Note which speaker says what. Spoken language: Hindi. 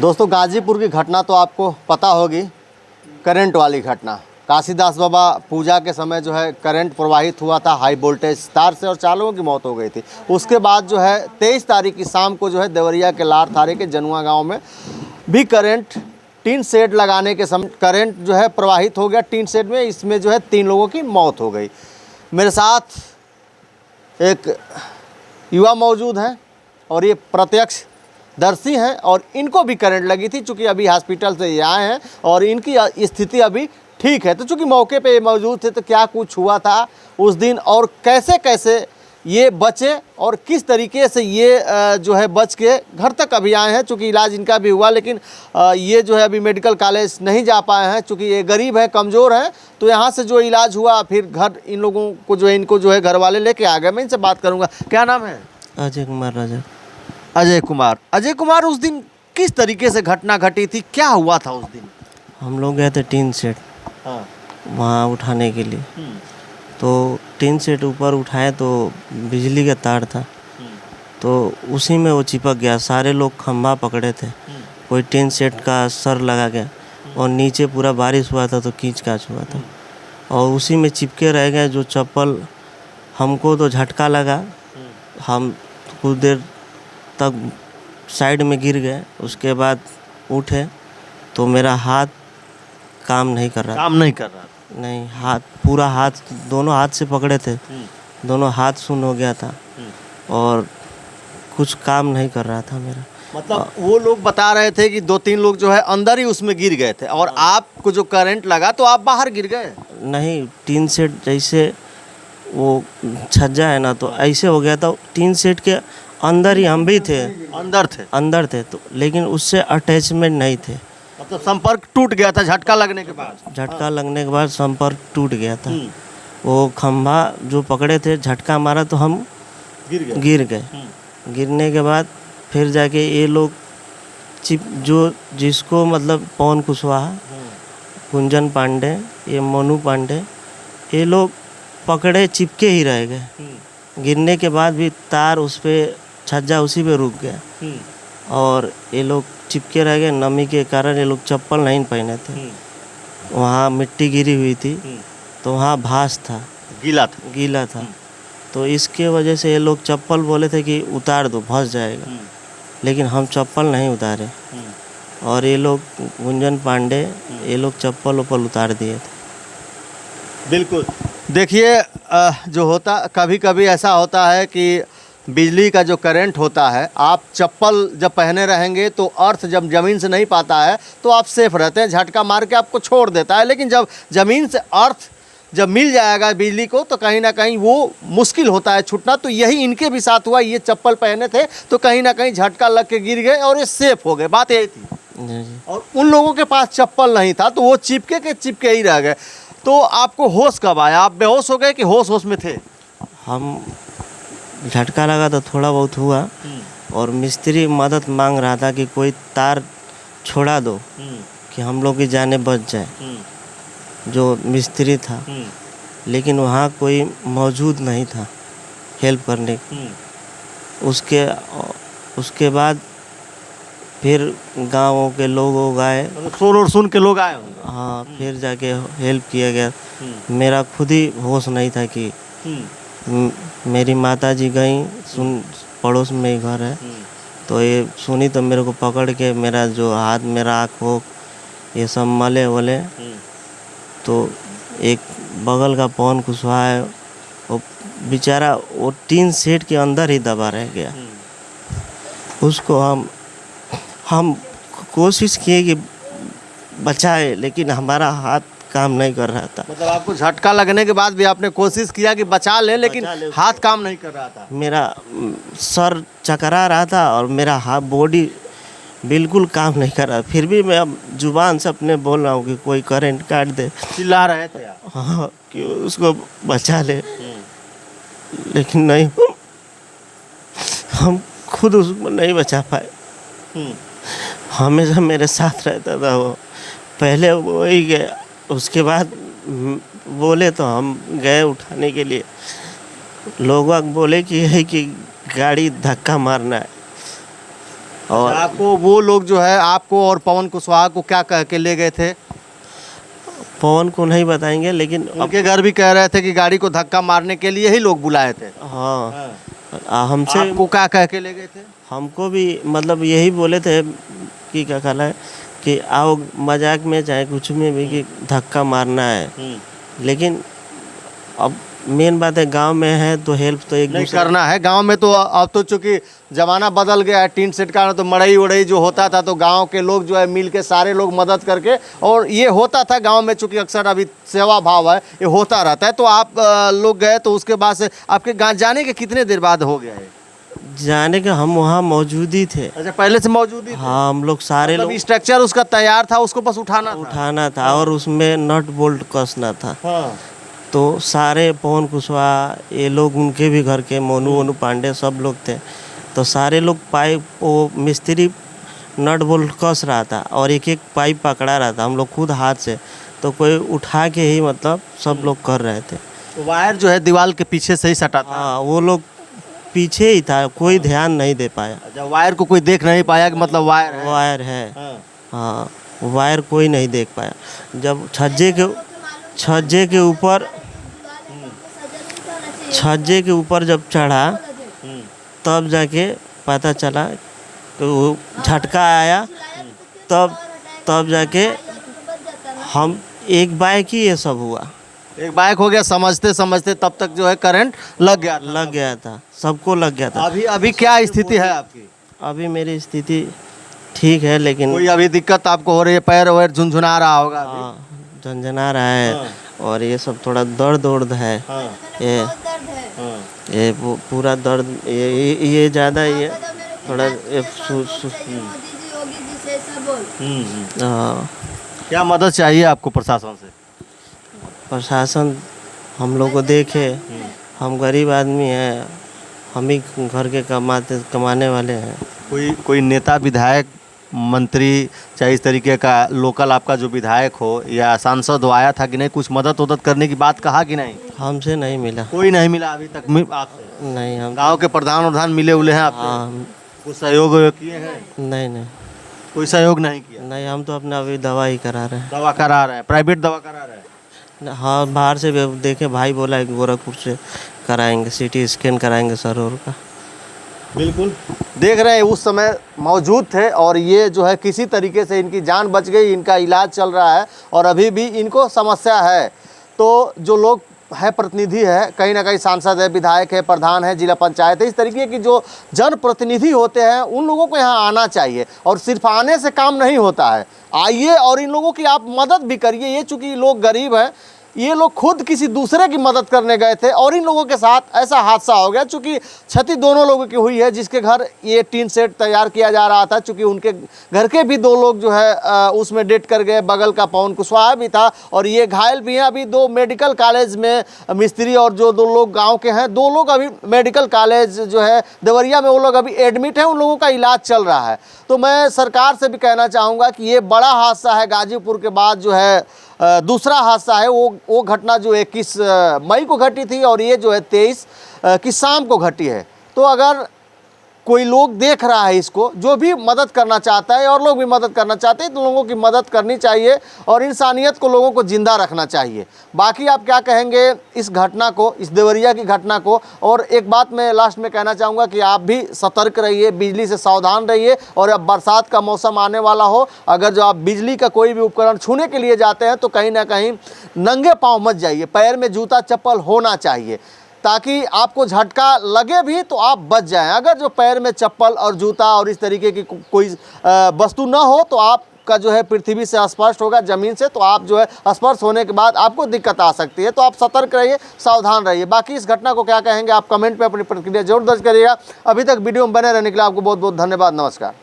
Speaker 1: दोस्तों गाजीपुर की घटना तो आपको पता होगी, करंट वाली घटना। काशीदास बाबा पूजा के समय जो है करंट प्रवाहित हुआ था हाई वोल्टेज तार से और 4 लोगों की मौत हो गई थी। उसके बाद जो है 23 तारीख की शाम को जो है देवरिया के लार थारे के जनुआ गांव में भी करंट टीन शेड लगाने के समय करंट जो है प्रवाहित हो गया टीन शेड में। इसमें जो है 3 लोगों की मौत हो गई। मेरे साथ एक युवा मौजूद हैं और ये प्रत्यक्ष दर्शी हैं और इनको भी करंट लगी थी। चूँकि अभी हॉस्पिटल से ये आए हैं और इनकी स्थिति अभी ठीक है। तो चूँकि मौके पे ये मौजूद थे तो क्या कुछ हुआ था उस दिन और कैसे कैसे ये बचे और किस तरीके से ये जो है बच के घर तक अभी आए हैं। चूँकि इलाज इनका भी हुआ लेकिन ये जो है अभी मेडिकल कॉलेज नहीं जा पाए हैं। चूँकि ये गरीब है, कमज़ोर है, तो यहाँ से जो इलाज हुआ फिर घर इन लोगों को जो है इनको जो है घर वाले लेके आ गए। मैं इनसे बात करूँगा। क्या नाम है?
Speaker 2: अजय कुमार राजा।
Speaker 1: अजय कुमार, उस दिन किस तरीके से घटना घटी थी, क्या हुआ था उस दिन?
Speaker 2: हम लोग गए थे टीन सेट
Speaker 1: हाँ।
Speaker 2: वहाँ उठाने के लिए। तो टीन सेट ऊपर उठाए तो बिजली का तार था, तो उसी में वो चिपक गया। सारे लोग खंभा पकड़े थे, कोई टीन सेट का सर लगा गया और नीचे पूरा बारिश हुआ था तो कीच काच हुआ था और उसी में चिपके रह गए। जो चप्पल हमको तो झटका लगा, हम कुछ देर तक साइड में गिर गए। उसके बाद उठे तो मेरा हाथ काम नहीं कर रहा नहीं, हाथ पूरा हाथ, दोनों हाथ से पकड़े थे, दोनों हाथ सुन्न हो गया था और कुछ काम नहीं कर रहा था मेरा।
Speaker 1: मतलब वो लोग बता रहे थे कि 2-3 लोग जो है अंदर ही उसमें गिर गए थे और आपको जो करंट लगा तो आप बाहर गिर गए?
Speaker 2: नहीं, टीन सेट जैसे वो छज्जा है ना, तो ऐसे हो गया था। टीन सेट के अंदर ही हम भी थे, अंदर थे तो, लेकिन उससे अटैचमेंट नहीं थे।
Speaker 1: मतलब संपर्क टूट गया था झटका लगने के बाद?
Speaker 2: झटका लगने के बाद संपर्क टूट गया था। वो खंभा जो पकड़े थे, झटका मारा तो हम गिर गए। गिरने के बाद फिर जाके ये लोग जिसको मतलब पवन कुशवाहा, कुंजन पांडे, ये मोनू पांडे, ये लोग पकड़े चिपके ही रह गए। गिरने के बाद भी तार उस पर, छज्जा उसी पे रुक गया और ये लोग चिपके रह गए। नमी के कारण ये लोग चप्पल नहीं पहने थे। वहाँ मिट्टी गिरी हुई थी तो वहाँ भास था, गीला था। तो इसके वजह से ये लोग चप्पल बोले थे कि उतार दो, फंस जाएगा, लेकिन हम चप्पल नहीं उतारे और ये लोग गुंजन पांडे ये लोग चप्पल उतार दिए थे।
Speaker 1: बिल्कुल। देखिए जो होता, कभी कभी ऐसा होता है कि बिजली का जो करंट होता है, आप चप्पल जब पहने रहेंगे तो अर्थ जब ज़मीन से नहीं पाता है तो आप सेफ रहते हैं, झटका मार के आपको छोड़ देता है। लेकिन जब ज़मीन से अर्थ जब मिल जाएगा बिजली को तो कहीं ना कहीं वो मुश्किल होता है छूटना। तो यही इनके भी साथ हुआ। ये चप्पल पहने थे तो कहीं ना कहीं झटका लग के गिर गए और ये सेफ हो गए, बात यही थी। और उन लोगों के पास चप्पल नहीं था तो वो चिपके ही रह गए। तो आपको होश कब आया? आप बेहोश हो गए कि होश में थे?
Speaker 2: हम झटका लगा तो थोड़ा बहुत हुआ और मिस्त्री मदद मांग रहा था कि कोई तार छोड़ा दो कि हम लोग की जाने बच जाए, जो मिस्त्री था। लेकिन वहाँ कोई मौजूद नहीं था हेल्प करने। उसके बाद फिर गाँवों के लोग आए,
Speaker 1: शोर और सुन के लोग आए।
Speaker 2: हाँ, फिर जाके हेल्प किया गया। मेरा खुद ही होश नहीं था कि मेरी माता जी गई, पड़ोस में ही घर है, तो ये सुनी तो मेरे को पकड़ के मेरा जो हाथ, मेरा आँख हो ये सब मले वले। तो एक बगल का पवन कुशवाहा है, वो बेचारा वो टीन सेट के अंदर ही दबा रह गया। उसको हम कोशिश किए कि बचाए, लेकिन हमारा हाथ काम नहीं कर रहा था।
Speaker 1: मतलब आपको झटका लगने के बाद भी आपने कोशिश किया कि बचा ले, लेकिन हाथ काम नहीं कर रहा था?
Speaker 2: मेरा सर चकरा रहा था और मेरा हाथ, बॉडी बिल्कुल काम नहीं कर रहा। फिर भी मैं अब जुबान से अपने बोल रहा हूँ कि कोई करंट काट दे,
Speaker 1: चिल्ला रहे थे आप?
Speaker 2: हाँ, कि उसको बचा ले, लेकिन नहीं, हम खुद उसको नहीं बचा पाए। हमेशा मेरे साथ रहता था वो। पहले वो ही गया, उसके बाद बोले तो हम गए उठाने के लिए। लोग बोले कि गाड़ी धक्का मारना है, और
Speaker 1: आपको वो लोग जो है आपको और पवन कुशवाहा को क्या कह के ले गए थे?
Speaker 2: पवन को नहीं बताएंगे, लेकिन अब
Speaker 1: उनके घर भी कह रहे थे कि गाड़ी को धक्का मारने के लिए ही लोग बुलाए थे।
Speaker 2: हाँ हमसे
Speaker 1: आपको क्या कह के ले गए थे?
Speaker 2: हमको भी मतलब यही बोले थे कि क्या कहना है कि आओ मजाक में चाहे कुछ में भी कि धक्का मारना है, लेकिन अब मेन बात है गांव में है तो हेल्प तो एक
Speaker 1: नहीं
Speaker 2: दूसरे
Speaker 1: करना है। गांव में तो अब तो चूंकि जमाना बदल गया है, टीन सेट का तो मड़ई उड़ई जो होता था तो गांव के लोग जो है मिल के सारे लोग मदद करके, और ये होता था गांव में, चूंकि अक्सर अभी सेवा भाव है ये होता रहता है। तो आप लोग गए तो उसके बाद से आपके गाँव जाने के कितने देर बाद हो गया है?
Speaker 2: जाने के हम वहाँ मौजूद ही थे।
Speaker 1: अच्छा, पहले से मौजूद ही थे?
Speaker 2: हाँ हम लोग सारे लोग
Speaker 1: स्ट्रक्चर उसका तैयार था, उसको बस
Speaker 2: उठाना था और उसमें नट बोल्ट कसना था।
Speaker 1: हाँ।
Speaker 2: तो सारे पवन कुशवाहा ये लोग, उनके भी घर के मोनू वोनू पांडे सब लोग थे। तो सारे लोग पाइप, वो मिस्त्री नट बोल्ट कस रहा था और एक एक पाइप पकड़ा रहा था, हम लोग खुद हाथ से, तो कोई उठा के ही मतलब सब लोग कर रहे थे।
Speaker 1: वायर जो है दीवार के पीछे से ही सटा था?
Speaker 2: हाँ वो लोग पीछे ही था, कोई ध्यान नहीं दे पाया।
Speaker 1: अच्छा, वायर को कोई देख नहीं पाया कि मतलब वायर है?
Speaker 2: वायर है,
Speaker 1: हाँ।
Speaker 2: हाँ वायर कोई नहीं देख पाया। जब छज्जे के ऊपर जब चढ़ा तब जाके पता चला कि वो झटका आया, तब जाके हम एक बाइक ही ये सब हुआ।
Speaker 1: एक बाइक हो गया, समझते समझते तब तक जो है करंट लग गया
Speaker 2: था, सबको लग गया था।
Speaker 1: अभी क्या स्थिति है आपकी?
Speaker 2: अभी मेरी स्थिति ठीक है, लेकिन
Speaker 1: कोई अभी दिक्कत आपको हो रही है? पैर वैर झुनझुना रहा होगा अभी?
Speaker 2: हाँ झंझना रहा है और ये सब थोड़ा दर्द है। ये पूरा दर्द, ये ज़्यादा ये थोड़ा ये हाँ।
Speaker 1: क्या मदद चाहिए आपको प्रशासन से?
Speaker 2: प्रशासन हम लोग को देखे, हम गरीब आदमी हैं, हम ही घर के कमाने वाले हैं।
Speaker 1: कोई नेता, विधायक, मंत्री, चाहे इस तरीके का लोकल आपका जो विधायक हो या सांसद हो आया था कि नहीं? कुछ मदद करने की बात कहा कि नहीं?
Speaker 2: हमसे नहीं मिला,
Speaker 1: कोई नहीं मिला अभी तक आपसे?
Speaker 2: नहीं। हम
Speaker 1: गांव के प्रधान मिले उले हैं आपसे?
Speaker 2: हाँ।
Speaker 1: कुछ सहयोग किए हैं?
Speaker 2: नहीं
Speaker 1: कोई सहयोग नहीं किया?
Speaker 2: नहीं, हम तो अपना अभी दवा ही करा रहे हैं।
Speaker 1: दवा करा रहे हैं? प्राइवेट दवा करा रहे हैं?
Speaker 2: हाँ बाहर से देखे, भाई बोला है कि गोरखपुर से कराएंगे, सीटी स्कैन कराएंगे सरोवर का।
Speaker 1: बिल्कुल देख रहे हैं उस समय मौजूद थे और ये जो है किसी तरीके से इनकी जान बच गई, इनका इलाज चल रहा है और अभी भी इनको समस्या है। तो जो लोग है, प्रतिनिधि है, कहीं ना कहीं सांसद है, विधायक है, प्रधान है, जिला पंचायत है, इस तरीके की जो जनप्रतिनिधि होते हैं उन लोगों को यहाँ आना चाहिए और सिर्फ आने से काम नहीं होता है। आइए और इन लोगों की आप मदद भी करिए। ये चूँकि लोग गरीब हैं, ये लोग खुद किसी दूसरे की मदद करने गए थे और इन लोगों के साथ ऐसा हादसा हो गया। चूँकि क्षति दोनों लोगों की हुई है, जिसके घर ये टीन सेट तैयार किया जा रहा था, चूँकि उनके घर के भी दो लोग जो है उसमें डेथ कर गए। बगल का पवन कुशवाहा भी था और ये घायल भी हैं। अभी दो मेडिकल कॉलेज में मिस्त्री और जो दो लोग गाँव के हैं, दो लोग अभी मेडिकल कॉलेज जो है देवरिया में, वो लोग अभी एडमिट हैं, उन लोगों का इलाज चल रहा है। तो मैं सरकार से भी कहना चाहूँगा कि ये बड़ा हादसा है, गाजीपुर के बाद जो है दूसरा हादसा है। वो घटना जो 21 मई को घटी थी और ये जो है 23 की शाम को घटी है। तो अगर कोई लोग देख रहा है इसको, जो भी मदद करना चाहता है और लोग भी मदद करना चाहते हैं, तो लोगों की मदद करनी चाहिए और इंसानियत को लोगों को ज़िंदा रखना चाहिए। बाकी आप क्या कहेंगे इस घटना को, इस देवरिया की घटना को? और एक बात मैं लास्ट में कहना चाहूँगा कि आप भी सतर्क रहिए, बिजली से सावधान रहिए। और अब बरसात का मौसम आने वाला हो, अगर जो आप बिजली का कोई भी उपकरण छूने के लिए जाते हैं तो कहीं ना कहीं नंगे पाँव मत जाइए, पैर में जूता चप्पल होना चाहिए ताकि आपको झटका लगे भी तो आप बच जाएं। अगर जो पैर में चप्पल और जूता और इस तरीके की कोई वस्तु ना हो तो आपका जो है पृथ्वी से स्पर्श होगा, ज़मीन से, तो आप जो है स्पर्श होने के बाद आपको दिक्कत आ सकती है। तो आप सतर्क रहिए, सावधान रहिए। बाकी इस घटना को क्या कहेंगे आप कमेंट में अपनी प्रतिक्रिया जरूर दर्ज करिएगा। अभी तक वीडियो में बने रहने के लिए आपको बहुत बहुत धन्यवाद। नमस्कार।